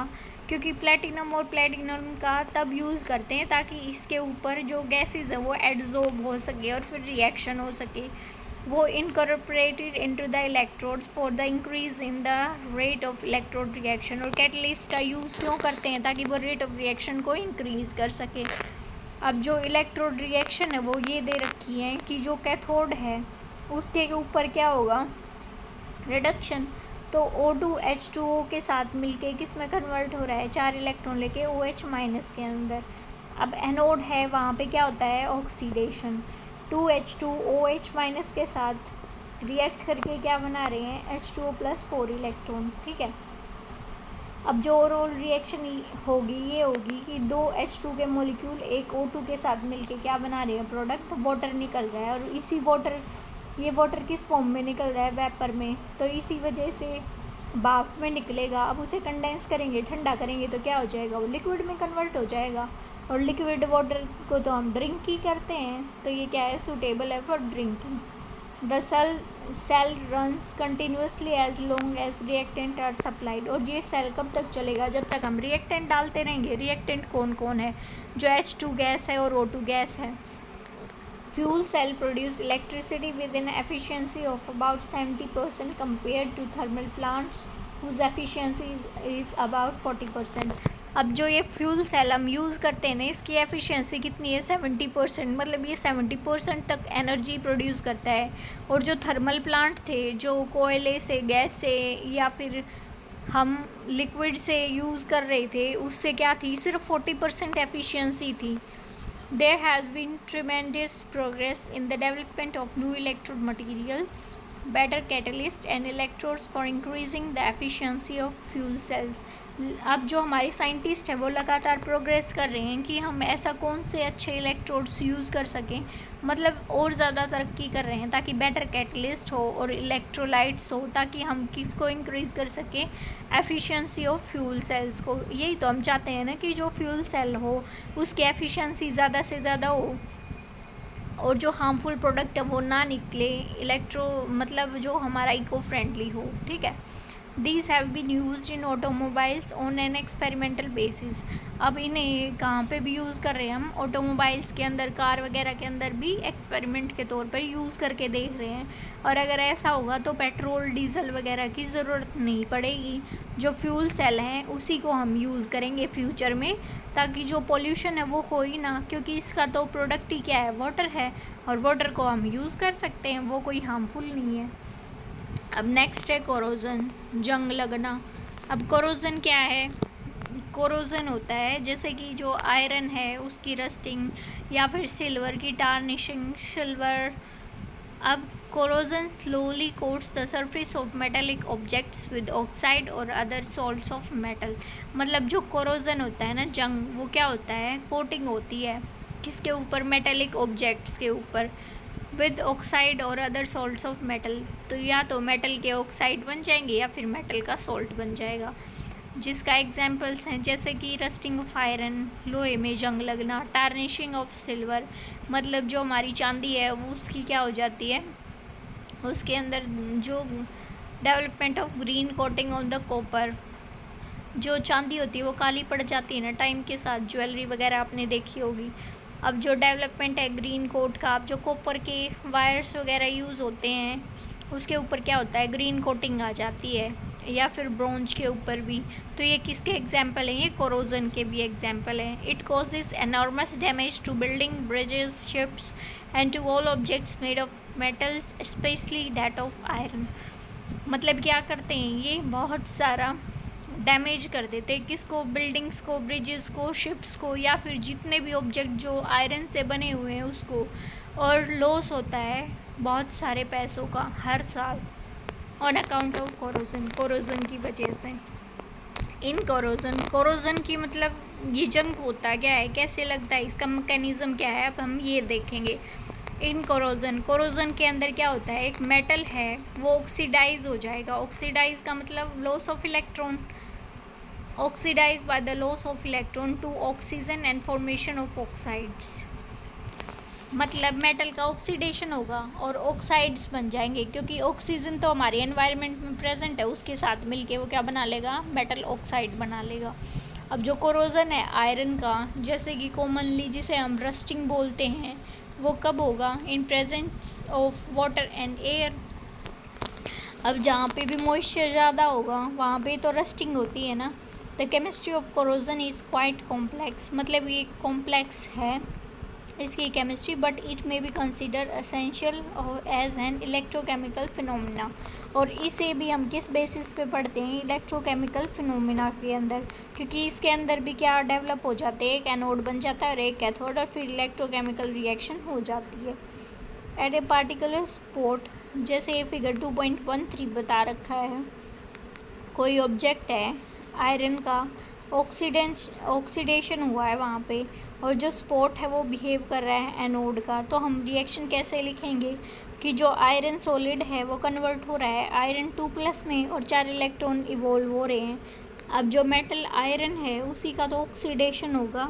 क्योंकि प्लेटिनम और प्लेटिनम का तब यूज़ करते हैं ताकि इसके ऊपर जो गैसेस है वो एडजॉर्ब हो सके और फिर रिएक्शन हो सके। वो incorporated into the electrodes for the increase in the rate of electrode reaction. और कैटलिस्ट का यूज़ क्यों करते हैं, ताकि वो रेट ऑफ रिएक्शन को इंक्रीज़ कर सके। अब जो इलेक्ट्रोड रिएक्शन है वो ये दे रखी है कि जो कैथोड है उसके ऊपर क्या होगा, रिडक्शन। तो O2 H2O के साथ मिलके किस में कन्वर्ट हो रहा है, 4 इलेक्ट्रॉन लेके OH माइनस के अंदर। अब एनोड है, वहाँ पे क्या होता है, ऑक्सीडेशन। 2H2 OH माइनस के साथ रिएक्ट करके क्या बना रहे हैं, H2O प्लस 4 इलेक्ट्रॉन, ठीक है। अब जो ओवरऑल रिएक्शन होगी ये होगी कि 2 H2 के मॉलिक्यूल एक O2 के साथ मिलके क्या बना रहे हैं, प्रोडक्ट वाटर निकल रहा है। और इसी वाटर, ये वाटर किस फॉर्म में निकल रहा है, वेपर में, तो इसी वजह से भाप में निकलेगा। अब उसे कंडेंस करेंगे, ठंडा करेंगे तो क्या हो जाएगा, वो लिक्विड में कन्वर्ट हो जाएगा। और लिक्विड वाटर को तो हम ड्रिंक ही करते हैं, तो ये क्या है, सूटेबल है for drinking. The cell runs continuously as long as reactant are supplied. और ये सेल कब तक चलेगा, जब तक हम रिएक्टेंट डालते रहेंगे। रिएक्टेंट कौन कौन है, जो H2 गैस है और O2 गैस है। Fuel cell produce electricity with in efficiency of about 70% compare to thermal plants whose efficiency is about 40%। अब जो ये फ्यूल सेल हम यूज़ करते हैं ना, इसकी एफिशिएंसी कितनी है, 70%। मतलब ये 70% तक एनर्जी प्रोड्यूस करता है। और जो थर्मल प्लांट थे, जो कोयले से, गैस से या फिर हम लिक्विड से यूज़ कर रहे थे उससे क्या थी, सिर्फ 40% एफिशिएंसी थी। There has been tremendous progress in the development of new electrode material, better catalysts and electrodes for increasing the efficiency of fuel cells. अब जो हमारे साइंटिस्ट हैं वो लगातार प्रोग्रेस कर रहे हैं कि हम ऐसा कौन से अच्छे इलेक्ट्रोड्स यूज़ कर सकें, मतलब और ज़्यादा तरक्की कर रहे हैं ताकि बेटर कैटलिस्ट हो और इलेक्ट्रोलाइट्स हो, ताकि हम किसको इंक्रीज़ कर सकें, एफिशिएंसी ऑफ फ्यूल सेल्स को। यही तो हम चाहते हैं ना कि जो फ्यूल सेल हो उसकी एफिशिएंसी ज़्यादा से ज़्यादा हो और जो हार्मफुल प्रोडक्ट है वो ना निकले, मतलब जो हमारा इको फ्रेंडली हो, ठीक है। These have been used in automobiles on an experimental basis. अब इन्हें कहाँ पे भी यूज़ कर रहे हैं हम, ऑटोमोबाइल्स के अंदर, कार वगैरह के अंदर भी एक्सपेरिमेंट के तौर पर यूज़ करके देख रहे हैं। और अगर ऐसा होगा तो पेट्रोल डीजल वगैरह की ज़रूरत नहीं पड़ेगी, जो फ्यूल सेल हैं उसी को हम यूज़ करेंगे फ्यूचर में, ताकि जो पोल्यूशन है वो हो ही ना, क्योंकि इसका तो प्रोडक्ट ही क्या है, वाटर है, और वाटर को हम यूज़ कर सकते हैं, वो कोई हार्मफुल नहीं है। अब नेक्स्ट है कोरोजन, जंग लगना। अब कोरोजन क्या है, कोरोजन होता है जैसे कि जो आयरन है उसकी रस्टिंग, या फिर सिल्वर की टार्निशिंग, सिल्वर। अब corrosion slowly quotes the surface of metallic objects with oxide और अदर सॉल्ट्स ऑफ मेटल। मतलब जो कोरोजन होता है ना, जंग, वो क्या होता है, कोटिंग होती है किसके ऊपर, मेटेलिक ऑब्जेक्ट्स के ऊपर, विद ऑक्साइड और अदर सॉल्ट्स ऑफ मेटल। तो या तो मेटल के ऑक्साइड बन जाएंगे या फिर मेटल का सॉल्ट बन जाएगा, जिसका एग्जांपल्स हैं जैसे कि रस्टिंग ऑफ आयरन, लोहे में जंग लगना, टार्निशिंग ऑफ सिल्वर, मतलब जो हमारी चांदी है वो उसकी क्या हो जाती है, उसके अंदर जो development of green coating on the copper, जो चांदी होती है वो काली पड़ जाती है ना टाइम के साथ, ज्वेलरी वगैरह आपने देखी होगी। अब जो डेवलपमेंट है ग्रीन कोट का, अब जो कॉपर के वायर्स वगैरह यूज़ होते हैं उसके ऊपर क्या होता है, ग्रीन कोटिंग आ जाती है, या फिर ब्रोंज के ऊपर भी। तो ये किसके एग्जाम्पल हैं, ये कोरोजन के भी एग्जाम्पल हैं। It causes enormous damage to building, bridges, ships and to all objects made of metals, specially that of iron. मतलब क्या करते हैं, ये बहुत सारा डैमेज कर देते हैं किसको, बिल्डिंग्स को, ब्रिजेस को, शिप्स को, या फिर जितने भी ऑब्जेक्ट जो आयरन से बने हुए हैं उसको। और लॉस होता है बहुत सारे पैसों का हर साल on account of corrosion, corrosion की वजह से। इन कोरोजन की मतलब ये जंग होता क्या है, कैसे लगता है, इसका मैकेनिज़्म क्या है, अब हम ये देखेंगे। इन कोरोजन के अंदर क्या होता है, एक मेटल है वो ऑक्सीडाइज हो जाएगा। ऑक्सीडाइज का मतलब loss of electron, oxidise by the loss of electron to oxygen and formation of oxides. मतलब मेटल का ऑक्सीडेशन होगा और ऑक्साइड्स बन जाएंगे, क्योंकि ऑक्सीजन तो हमारे एनवायरनमेंट में प्रेजेंट है, उसके साथ मिलके वो क्या बना लेगा, मेटल ऑक्साइड बना लेगा। अब जो कोरोजन है आयरन का, जैसे कि कॉमनली जिसे हम रस्टिंग बोलते हैं, वो कब होगा, in presence of water and air. अब जहाँ पे भी मॉइस्चर ज़्यादा होगा वहाँ पे तो रस्टिंग होती है ना। The chemistry of corrosion is quite complex, मतलब ये कॉम्प्लेक्स है इसकी chemistry, but it may be consider essential as an electrochemical phenomena. और इसे भी हम किस बेसिस पे पढ़ते हैं, इलेक्ट्रोकेमिकल फिनोमिना के अंदर, क्योंकि इसके अंदर भी क्या डेवलप हो जाते हैं, एक एनोड बन जाता है और एक कैथोड, और फिर इलेक्ट्रोकेमिकल रिएक्शन हो जाती है एट ए पार्टिकुलर स्पॉट। जैसे ये फिगर 2.13 बता रखा है, कोई ऑब्जेक्ट है आयरन का, ऑक्सीडेशन हुआ है वहाँ पे, और जो स्पॉट है वो बिहेव कर रहा है एनोड का। तो हम रिएक्शन कैसे लिखेंगे कि जो आयरन सॉलिड है वो कन्वर्ट हो रहा है आयरन 2+ में और 4 इलेक्ट्रॉन इवॉल्व हो रहे हैं। अब जो मेटल आयरन है उसी का तो ऑक्सीडेशन होगा।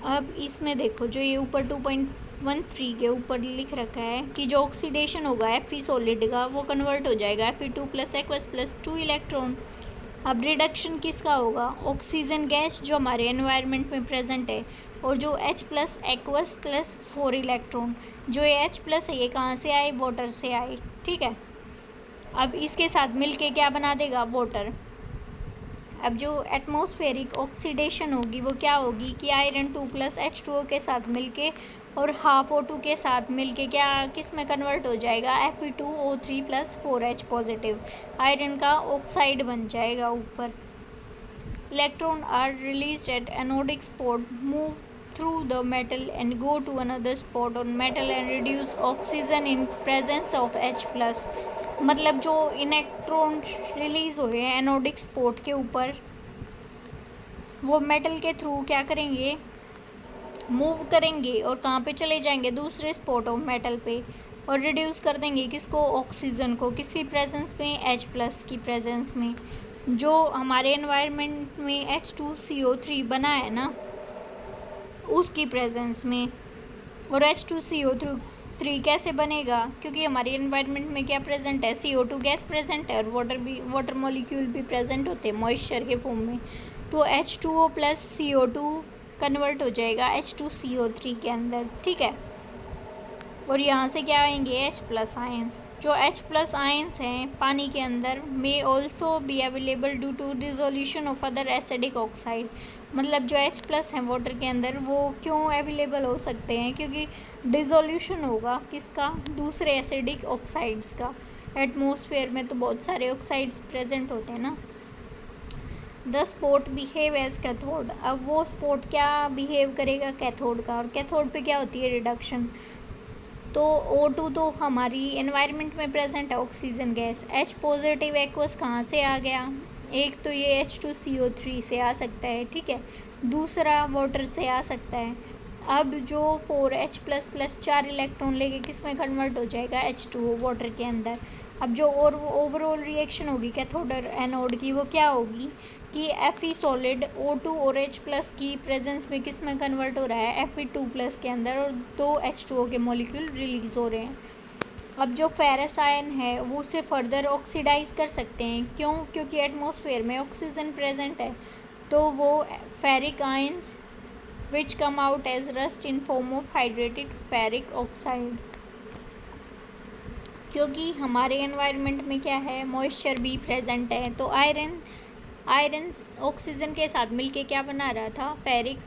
अब इसमें देखो जो ये ऊपर 2.13 के ऊपर लिख रखा है कि जो ऑक्सीडेशन होगा Fe सॉलिड का वो कन्वर्ट हो जाएगा Fe2+ aqueous 2 इलेक्ट्रॉन। अब रिडक्शन किसका होगा, ऑक्सीजन गैस जो हमारे एनवायरनमेंट में प्रेजेंट है, और जो H+ एक्वस प्लस 4 इलेक्ट्रॉन, जो ये H+ है ये कहाँ से आए, वाटर से आए, ठीक है। अब इसके साथ मिलके क्या बना देगा, वाटर। अब जो एटमॉस्फेरिक ऑक्सीडेशन होगी वो क्या होगी कि आयरन 2+ H2O के साथ मिलके और हाफ O2 के साथ मिलके क्या किस में कन्वर्ट हो जाएगा, Fe2O3 plus 4H positive, iron का ऑक्साइड बन जाएगा ऊपर। Electron are release at anodic spot, move through the metal and go to another spot on metal and reduce oxygen in presence of H plus। मतलब जो इलेक्ट्रॉन रिलीज हो रहे हैं एनोडिक स्पॉट के ऊपर, वो मेटल के थ्रू क्या करेंगे, मूव करेंगे और कहाँ पे चले जाएंगे, दूसरे स्पॉट ऑफ मेटल पे, और रिड्यूस कर देंगे किसको, ऑक्सीजन को, किसकी प्रेजेंस में, H प्लस की प्रेजेंस में। जो हमारे एनवायरनमेंट में H2CO3 बना है ना, उसकी प्रेजेंस में। और H2CO3 कैसे बनेगा, क्योंकि हमारे एनवायरनमेंट में क्या प्रेजेंट है, CO2 गैस प्रेजेंट है, और वाटर मॉलिक्यूल भी प्रेजेंट होते हैं मॉइस्चर के फॉर्म में। तो H2O प्लस CO2 कन्वर्ट हो जाएगा H2CO3 के अंदर, ठीक है। और यहाँ से क्या आएंगे, H प्लस आयंस। जो H प्लस आयंस हैं पानी के अंदर may also be available due to dissolution of other acidic oxide. मतलब जो H प्लस हैं वाटर के अंदर, वो क्यों अवेलेबल हो सकते हैं, क्योंकि डिसोल्यूशन होगा किसका, दूसरे एसिडिक ऑक्साइड्स का। एटमॉस्फेयर में तो बहुत सारे ऑक्साइड्स प्रेजेंट होते हैं ना। The spot behave as cathode. अब वो स्पॉट क्या बिहेव करेगा, कैथोड का, और कैथोड पे क्या होती है, रिडक्शन। तो O2 तो हमारी एनवायरनमेंट में प्रेजेंट है oxygen gas. H positive aqueous कहाँ से आ गया, एक तो ये H2CO3 से आ सकता है, ठीक है, दूसरा वाटर से आ सकता है। अब जो 4H प्लस प्लस 4 इलेक्ट्रॉन लेके किस में कन्वर्ट हो जाएगा, H2O वाटर के अंदर। अब जो और ओवरऑल रिएक्शन होगी कैथोड और एनोड की, वो क्या होगी कि Fe सॉलिड O2 और H प्लस की प्रेजेंस में किस में कन्वर्ट हो रहा है, Fe2 प्लस के अंदर, और 2 H2O के मॉलिक्यूल रिलीज हो रहे हैं। अब जो फेरस आयन है वो उसे फर्दर ऑक्सीडाइज कर सकते हैं, क्यों, क्योंकि एटमॉस्फेयर में ऑक्सीजन प्रेजेंट है। तो वो ferric ions which come out as rust in form of hydrated ferric oxide. क्योंकि हमारे एनवायरनमेंट में क्या है, मॉइस्चर भी प्रेजेंट है, तो आयरन ऑक्सीजन के साथ मिलके क्या बना रहा था, फेरिक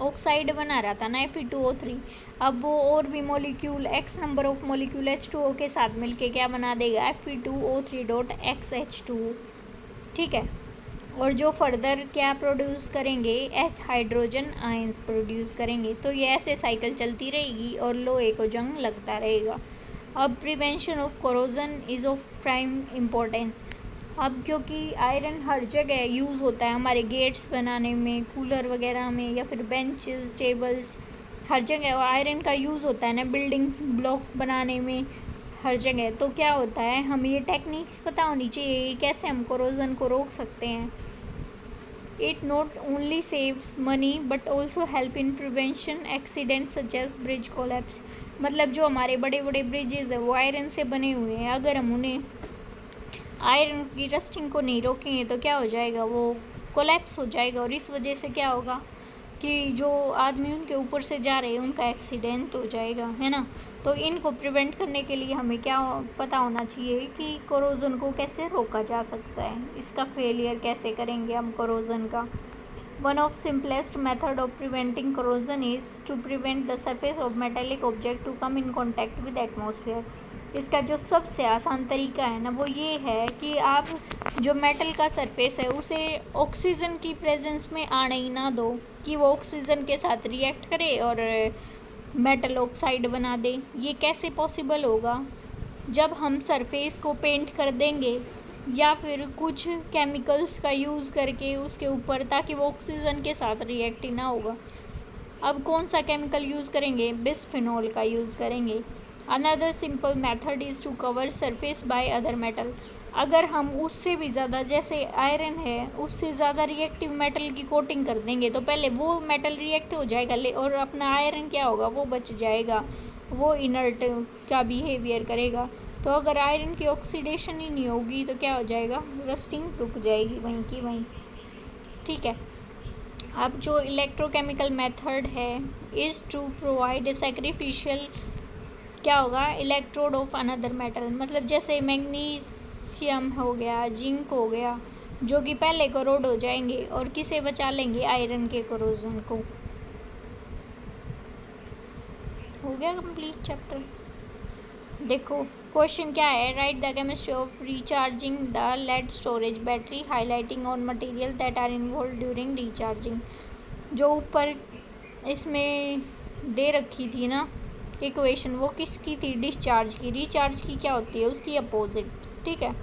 ऑक्साइड बना रहा था ना, Fe2O3। अब वो और भी molecule x number of molecule H2O के साथ मिलके क्या बना देगा, Fe2O3.XH2, ठीक है। और जो फर्दर क्या प्रोड्यूस करेंगे, H हाइड्रोजन आयंस प्रोड्यूस करेंगे। तो ये ऐसे साइकिल चलती रहेगी और लोहे को जंग लगता रहेगा। अब prevention of corrosion is of prime importance. अब क्योंकि आयरन हर जगह यूज़ होता है, हमारे गेट्स बनाने में, कूलर वगैरह में, या फिर बेंचेस, टेबल्स, हर जगह आयरन का यूज़ होता है ना, बिल्डिंग्स ब्लॉक बनाने में, हर जगह। तो क्या होता है, हमें ये टेक्निक्स पता होनी चाहिए कैसे हम कोरोजन को रोक सकते हैं। It not only saves money but also help in prevention accident such as bridge collapse. मतलब जो हमारे बड़े बड़े ब्रिजेस है वो आयरन से बने हुए हैं, अगर हम उन्हें आयरन की रस्टिंग को नहीं रोकेंगे तो क्या हो जाएगा, वो कोलैप्स हो जाएगा। और इस वजह से क्या होगा कि जो आदमी उनके ऊपर से जा रहे हैं उनका एक्सीडेंट हो जाएगा, है ना। तो इनको प्रिवेंट करने के लिए हमें क्या पता होना चाहिए कि कोरोजन को कैसे रोका जा सकता है, इसका फेलियर कैसे करेंगे हम कोरोजन का। One of simplest method of preventing corrosion is to prevent the surface of metallic object to come in contact with atmosphere. इसका जो सबसे आसान तरीका है ना, वो ये है कि आप जो मेटल का सरफेस है उसे ऑक्सीजन की प्रेजेंस में आने ही ना दो, कि वो ऑक्सीजन के साथ रिएक्ट करे और मेटल ऑक्साइड बना दे। ये कैसे पॉसिबल होगा, जब हम सरफेस को पेंट कर देंगे या फिर कुछ केमिकल्स का यूज़ करके उसके ऊपर, ताकि वो ऑक्सीजन के साथ रिएक्ट ही ना होगा। अब कौन सा केमिकल यूज़ करेंगे, बिस्फेनॉल का यूज़ करेंगे। Another simple method is to cover surface by other metal. अगर हम उससे भी ज़्यादा, जैसे आयरन है, उससे ज़्यादा रिएक्टिव मेटल की कोटिंग कर देंगे तो पहले वो मेटल रिएक्ट हो जाएगा, और अपना आयरन क्या होगा, वो बच जाएगा, वो इनर्ट का बिहेवियर करेगा। तो अगर आयरन की ऑक्सीडेशन ही नहीं होगी तो क्या हो जाएगा, रस्टिंग रुक जाएगी वहीं की वहीं, ठीक है। अब जो इलेक्ट्रोकेमिकल मेथड है is to provide a sacrificial, क्या होगा, इलेक्ट्रोड ऑफ अनदर मेटल। मतलब जैसे मैग्नीशियम हो गया, जिंक हो गया, जो कि पहले करोड हो जाएंगे और किसे बचा लेंगे, आयरन के कोरोजन को। हो गया कंप्लीट चैप्टर। देखो क्वेश्चन क्या है, write the chemistry of recharging the lead storage battery highlighting on material that are involve during recharging. जो ऊपर इसमें दे रखी थी ना इक्वेशन, वो किसकी थी? डिस्चार्ज की। रिचार्ज की क्या होती है? उसकी अपोजिट, ठीक है।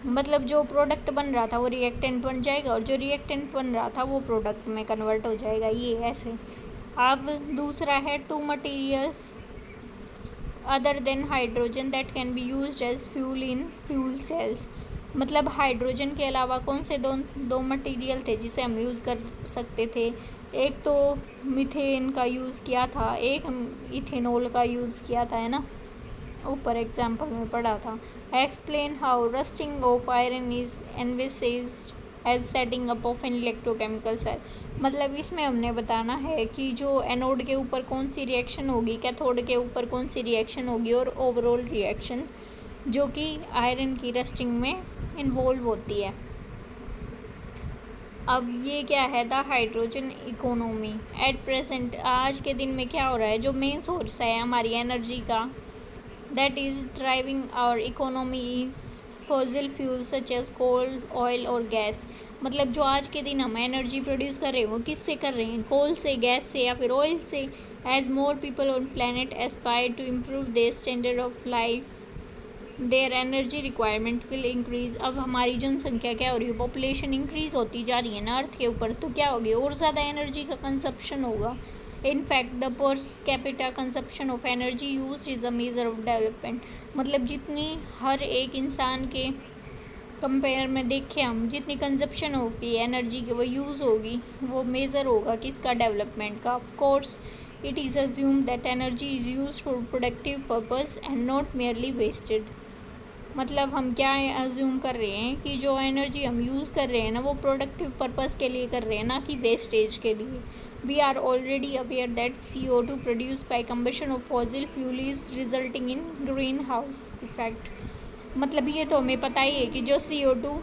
मतलब जो प्रोडक्ट बन रहा था वो रिएक्टेंट बन जाएगा और जो रिएक्टेंट बन रहा था वो प्रोडक्ट में कन्वर्ट हो जाएगा, ये ऐसे। अब दूसरा है two materials other than hydrogen that can be used as fuel in fuel cells. मतलब हाइड्रोजन के अलावा कौन से दो मटेरियल थे जिसे हम यूज़ कर सकते थे? एक तो मीथेन का यूज़ किया था, एक इथेनॉल का यूज़ किया था, है ना, ऊपर एग्जाम्पल में पढ़ा था। Explain how rusting of iron is envisaged as setting up of an electrochemical cell. मतलब इसमें हमने बताना है कि जो एनोड के ऊपर कौन सी रिएक्शन होगी, कैथोड के ऊपर कौन सी रिएक्शन होगी और ओवरऑल रिएक्शन जो कि आयरन की रस्टिंग में इन्वॉल्व होती है। अब ये क्या है? The hydrogen economy at present. आज के दिन में क्या हो रहा है? जो मेन सोर्स है हमारी एनर्जी का, that is driving our economy is fossil fuel such as coal, oil और गैस। मतलब जो आज के दिन हम एनर्जी प्रोड्यूस कर रहे हैं वो किससे कर रहे हैं? कोल से, गैस से या फिर ऑयल से। As more people on planet aspire to improve their standard of life their energy requirement will increase. अब हमारी जनसंख्या क्या हो रही है? पॉपुलेशन इंक्रीज होती जा रही है ना अर्थ के ऊपर, तो क्या होगी? और ज़्यादा एनर्जी का कंजप्शन होगा। In fact the per capita consumption of energy use is a measure of development. मतलब जितनी हर एक इंसान के कंपेयर में देखें हम, जितनी कंजप्शन होगी एनर्जी की वो यूज़ होगी, वो मेज़र होगा किसका? डेवलपमेंट का। Of course it is assume that energy is use for productive purpose and not merely wasted. मतलब हम क्या अज्यूम कर रहे हैं कि जो एनर्जी हम यूज़ कर रहे हैं ना वो प्रोडक्टिव पर्पस के लिए कर रहे हैं, ना कि वेस्टेज के लिए। We are already aware that CO2 produce by combustion of fossil fuel is resulting in green house effect. मतलब ये तो हमें पता ही है कि जो CO2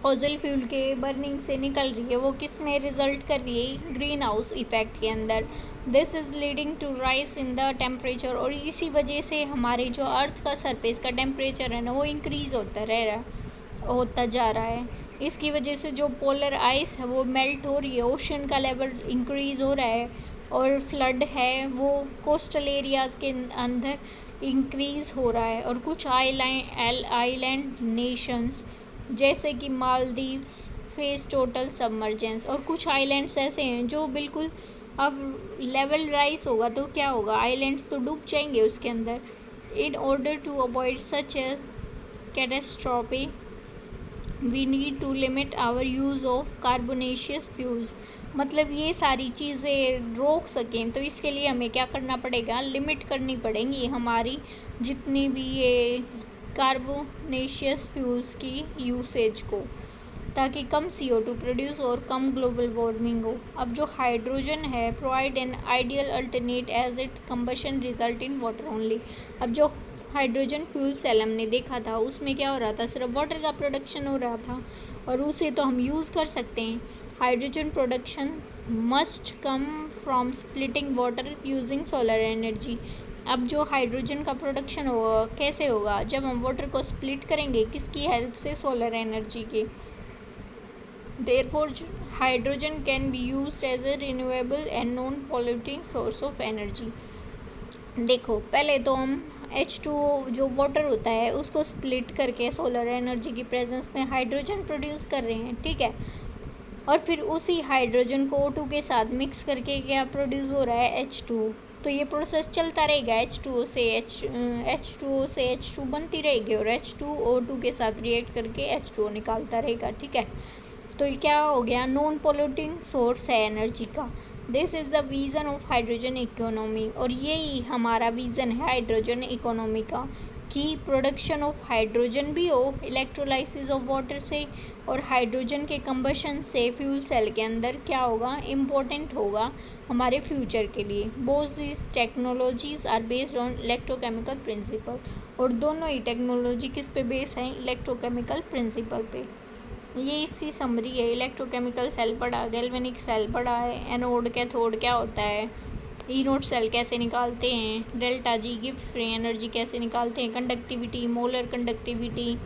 फॉसिल फ्यूल के बर्निंग से निकल रही है वो किस में रिजल्ट कर रही है? ग्रीन हाउस इफेक्ट के अंदर। This is leading to rise in the temperature. और इसी वजह से हमारे जो अर्थ का सरफेस का टेम्परेचर है ना वो इंक्रीज़ होता जा रहा है। इसकी वजह से जो पोलर आइस है वो मेल्ट हो रही है, ओशन का लेवल इंक्रीज़ हो रहा है और फ्लड है वो कोस्टल एरियाज़ के अंदर इंक्रीज़ हो रहा है। और कुछ आइलैंड नेशंस जैसे कि मालदीव्स फेस टोटल सबमर्जेंस। और कुछ आइलैंड्स ऐसे हैं जो बिल्कुल, अब लेवल राइज होगा तो क्या होगा? आइलैंड्स तो डूब जाएंगे उसके अंदर। In order to avoid such a catastrophe we need to limit our use of carbonaceous fuels. मतलब ये सारी चीज़ें रोक सकें तो इसके लिए हमें क्या करना पड़ेगा? लिमिट करनी पड़ेंगी हमारी जितनी भी ये कार्बोनेशियस फ्यूल्स की यूसेज को, ताकि कम CO2 प्रोड्यूस और कम ग्लोबल वार्मिंग हो। अब जो हाइड्रोजन है provide an ideal alternate as it combustion result in water only. अब जो हाइड्रोजन फ्यूल सेल हमने देखा था उसमें क्या हो रहा था? सिर्फ वाटर का प्रोडक्शन हो रहा था और उसे तो हम यूज़ कर सकते हैं। Hydrogen production must come from splitting water using solar energy. अब जो हाइड्रोजन का प्रोडक्शन होगा कैसे होगा? जब हम वाटर को स्प्लिट करेंगे, किसकी हेल्प से? सोलर एनर्जी के। Therefore, hydrogen can be used as a renewable and non-polluting source of energy. देखो पहले तो हम H2O जो वाटर होता है उसको स्प्लिट करके सोलर एनर्जी की प्रेजेंस में हाइड्रोजन प्रोड्यूस कर रहे हैं, ठीक है। और फिर उसी हाइड्रोजन को O2 के साथ मिक्स करके क्या प्रोड्यूस हो रहा है? H2O। तो ये प्रोसेस चलता रहेगा, H2O से H2 बनती रहेगी और H2 O2 के साथ रिएक्ट करके H2O निकालता रहेगा, ठीक है। तो ये क्या हो गया? नॉन पोल्यूटिंग सोर्स है एनर्जी का। This is the vision of hydrogen economy. और यही हमारा विज़न है हाइड्रोजन इकोनॉमी का कि प्रोडक्शन ऑफ हाइड्रोजन भी हो इलेक्ट्रोलाइसिस ऑफ वाटर से, और हाइड्रोजन के कंबशन से फ्यूल सेल के अंदर क्या होगा? इम्पोर्टेंट होगा हमारे फ्यूचर के लिए। Both this technologies are based on electrochemical principle. और दोनों ही टेक्नोलॉजी किस पे बेस हैं? इलेक्ट्रोकेमिकल प्रिंसिपल पे। ये इसकी समरी है। इलेक्ट्रोकेमिकल सेल पढ़ा, गैल्वेनिक सेल पढ़ा है, एनोड कैथोड क्या होता है, ई नोट सेल कैसे निकालते हैं, delta G Gibbs free energy कैसे निकालते हैं, कंडक्टिविटी, मोलर कंडक्टिविटी,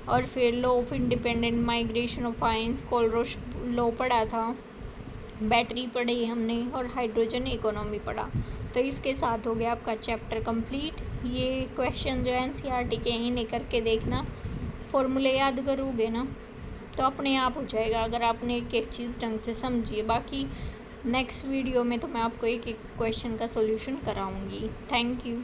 और फिर law of independent migration of ions, Kohlrausch law पढ़ा था, बैटरी पढ़ी हमने, और हाइड्रोजन इकोनॉमी पढ़ा। तो इसके साथ हो गया आपका चैप्टर कंप्लीट। ये क्वेश्चन जो एनसीईआरटी के इन्हें करके देखना, फॉर्मूले याद करोगे ना तो अपने आप हो जाएगा अगर आपने एक एक चीज़ ढंग से समझिए। बाकी नेक्स्ट वीडियो में तो मैं आपको एक एक क्वेश्चन का सॉल्यूशन कराऊंगी। Thank you.